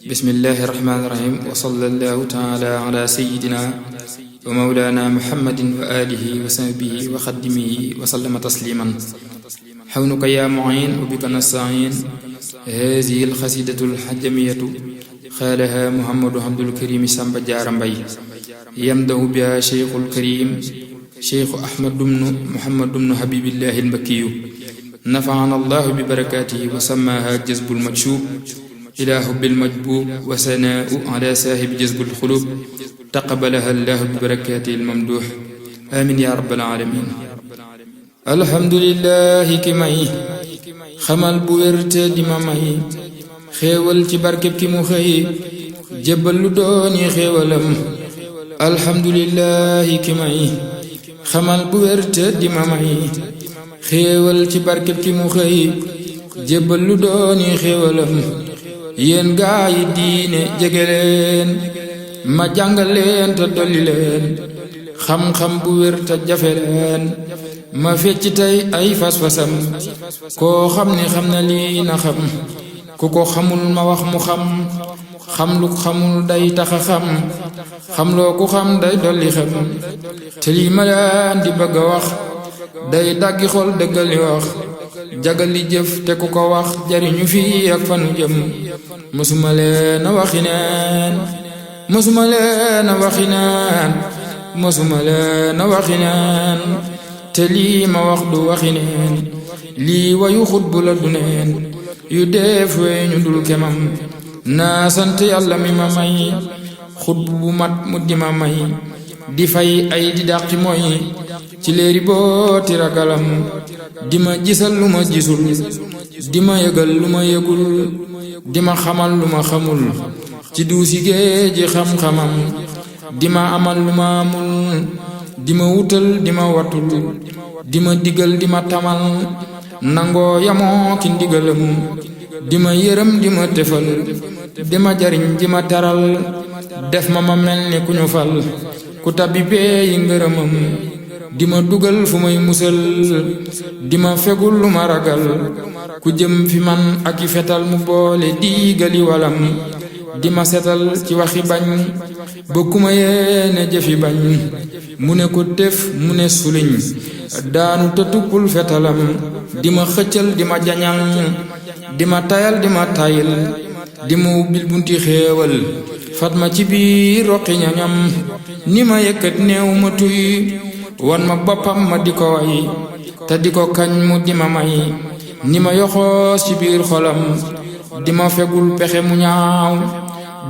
bismillahi irrahmani irrahim wa sallallahu taala ala sayidina wa maulana muhammadin wa alihi wa sahbihi wa xaddimihi wa sallama tasliman xawnuka yaa muin wa bika nastain haadihi alxasidatu alxajamiyatu xaalaha muhammadu abdul karim samba jaara mbay yamdahu biha cheikhul karim cheikhu ahmad bnu muhammad bnu habibillahi almakkiyu nafaana allahu bi barakatihi wa sammaha jazbul majshub ilaa hubbil majbuub wa sanaa'u ala saahibi jazbul xuluub taqabbalaha llaahu bi barakaatihil mamduux amiin yaa rabbal aalamiin. alhamdulillahi ki may xamal bu wér te di ma may xéewal ci barkeb ki mu xëy jébbal lu dooni xéewalam. alhamdulillahi ki may xamal bu wér te di ma may xéewal ci barkeb ki mu xëy jébbal lu dooni xéewalam. yéen gaa yi diine jege leen ma jàngal leen te dolli leen xam-xam bu wér te jafe leen ma fecc tey ay fas-fasam. koo xam ne xam na lii na xam ku ko xamul ma wax mu xam xam lu xamul day taxa xam loo ku xam day dolli xam te lii ma leen di bëgg a wax day daggi xol dëggal li wax jagali jëf te ku ko wax jariñu fii ak fanu jëm. mësuma leen a waxi neen mësuma leen a waxi neen mësuma leen a waxi neen te lii ma wax du waxi neen lii wayu xutbu la du neen yu def wey ñu dul kemam. naa sant yàlla mi ma may xutbu bu mat mu di ma may di fay ay di dàqi mooy ci léeri booti ragalam di ma gisal lu ma gisul di ma yëgal lu ma yëgul di ma xamal lu ma xamul ci duusi géeji xam-xamam di ma amal lu ma amul di ma wutal di ma watul di ma digal di ma tamal nangoo yamoo ki ndigalam di ma yërëm di ma tefal di ma jariñ di ma teral def ma mel ni ku ñu fal ku tabbi bee yi ngërëmam di ma dugal fu may musal di ma fegul lu ma ragal ku jëm fi man ak i fetal mu boole diigali walam di ma setal ci waxi bañ ba ku ma yéene jëfi bañ mu ne ko tef mu ne suliñ daanu te tuppul fetalam di ma xëccal di ma jañal di ma tayal di ma tayil di ma ubbil bunti xéewal fat ma ci biir roqi ñañam ni ma yëkkat néew ma tuy wan ma boppam ma di ko way te di ko kañ mu di ma may ni ma yoxoos ci biir xolam di ma fegul pexe mu ñaaw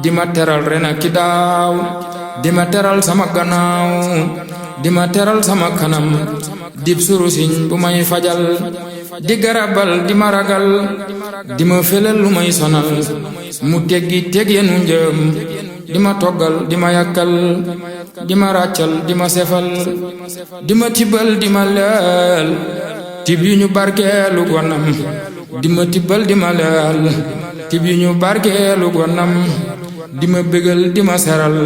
di ma teral ren ak ki daaw di ma teral sama gannaaw di ma teral sama kanam dib surusiñ bu may fajal di garabal di ma ragal di ma felal lu may sonal mu teggi teg yenu njëm di ma toggal di ma yàkkal di ma ràccal di ma sefal di ma tibbal di ma leel tib yu ñu barkeelu gonam di ma tibbal di ma leel tib yu ñu barkeelu gonam di ma bégal di ma seral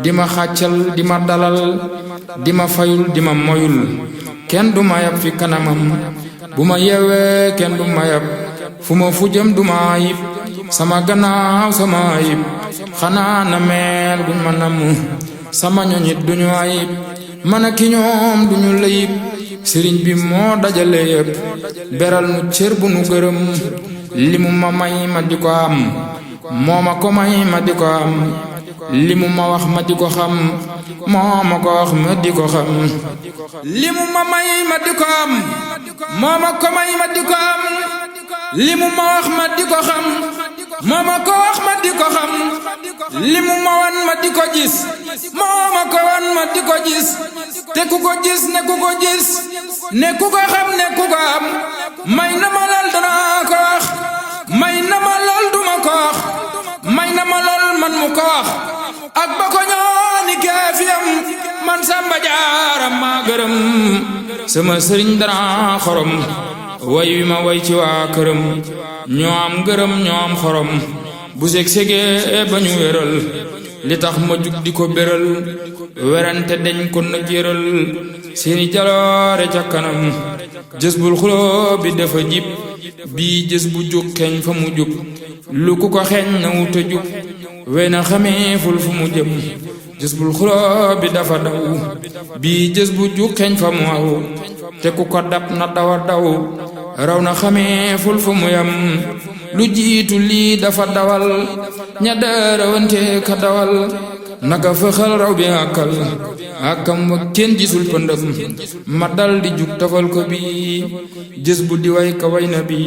di ma xàccal di ma dalal di ma fayul di ma moyul kenn du ma yab fi kanamam bu ma yeewee kenn du ma yab fu ma fu jëm du ma ayib sama gannaaw sama ayib xanaa na meel buñ ma namm sama ñoñit duñu ayib man ak ki ñoom duñu layib sëriñ bi moo dajale yépp beral nu cër bu nu gërëm li mu ma may ma di ko am moo ma ko may ma di ko am li mu ma wax ma di ko xam moo ma ko wax ma di ko xam li mu ma may ma di ko am moo ma ko may ma di ko am li mu ma wax ma di ko xam moo ma ko wax ma di ko xam li mu ma wan ma di ko gis moo ma ko wan ma di ko gis te ku ko gis ne ku ko gis ne ku ko xam ne ku ko am may na ma lool danaa ko wax may na ma lool duma ko wax may na ma lool man mu ko wax ak ba ko ñooni keefiyam man Samba Jaara maa gërëm sama sëriñ dara xorom way wi ma way ci waa këram ñoo am gërëm ñoo am xorom bu seg-segee ba ñu wéral li tax ma jug di ko béral werante dañ ko nag yëral seeni jaloore ca kanam jës bul xuloo bi dafa jib bii jës bu jug keñ fa mu jub lu ku ko xeeñ na wuta jub wey na xamee ful fu mu jëm jës bul xuloo bi dafa daw bii jës bu ju xeeñ fa mu aw te ku ko dab na dawa daw raw na xamee ful fu mu yam lu jiitu lii dafa dawal ña daarawante ka dawal naka fëxal raw bi àkkam wa kenn gisul pëndëm ma dal di jug tafal ko bi jës bu di way ka way na bi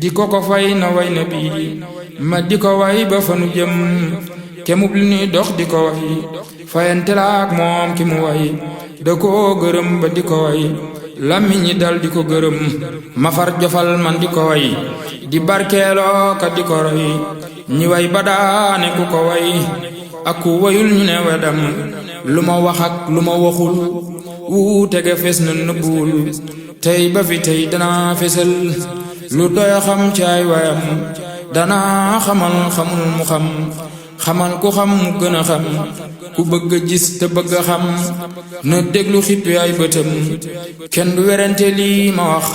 di ko fay na way na bi ma di ko way ba fanu jëm kemub li nuy dox di ko way fayante laak moom ki mu way da koo gërëm ba di ko way làmmiñ ñi dal di ko gërëm ma far jofal man di ko way di barkeeloo ka di ko roy ñi way ba daane ku ko way ak ku wayul ñu ne wedam lu ma wax ak lu ma waxul wuute ga fes na nëbbuwul tey ba fi tey danaa fesal lu doy xam ci ay wayam danaa xamal xamul mu xamal ku xam mu gën a xam ku bëgg a gis te bëgg a xam na déglu xippi ay bëtam kenn du werante lii ma wax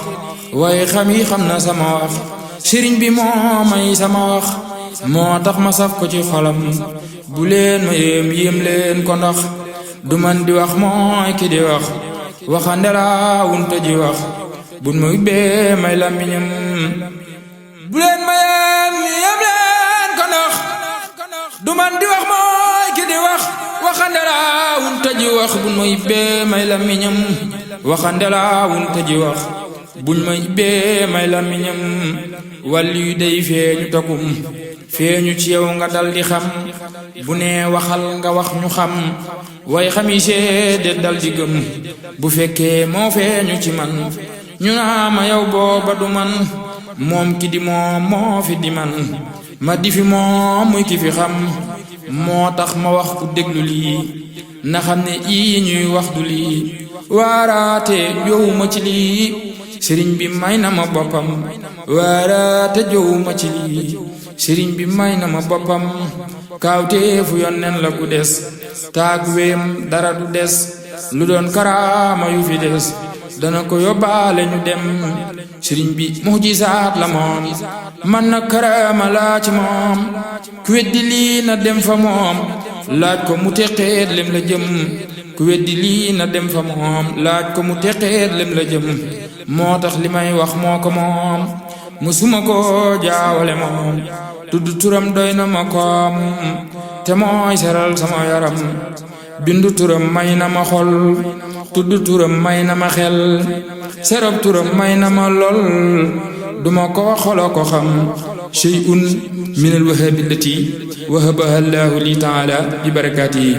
waaye xam yi xam na sama wax sëriñ bi moo may sama wax moo tax ma saf ko ci xolam bu leen ma yéem leen ko ndax du man di wax mooy ki di wax waxande laa wunte ji wax bun ma ubbee may làmmiñam bu leen ma yéem leen ko ndax du man di wax mooy ki di wax waxande laa wunte ji wax bun ma ubbee may làmmiñam waxande laa wunte ji wax buñ ma ubbee may làmmiñam wàlli yu day feeñu takum feeñu ci yow nga dal di xam bu nee waxal nga wax ñu xam way xami seede dal di gëm bu fekkee moo feeñu ci man ñu naa ma yow booba du man moom ki di moom moo fi di man ma di fi moom muy ki fi xam moo tax ma wax ku déglu lii na xam ne ii ñuy wax du lii waaraate jowuma ci lii sëriñ bi may na ma boppam waaraate jowuma ci lii sëriñ bi may na ma boppam kaawteefu yonneen la ku des taag wéem dara du des lu doon karaama yu fi des dana ko yóbbaale ñu dem sëriñ bi mujisaat la moom man na karaama laa ci moom ku weddi lii na dem fa moom laaj ko mu teqeet lem la jëm ku weddi lii na dem fa moom laaj ko mu teqeet lem la jëm moo tax li may wax moo ko moom musuma ko jaawale moom tudd turam doy na ma koom te mooy seral sama yaram bindu turam may na ma xol tudd turam may na ma xel serab turam may na ma lol duma ko xolo ko xam shay'un min al wahabi allati wahabaha allahu li taala bi barakatihi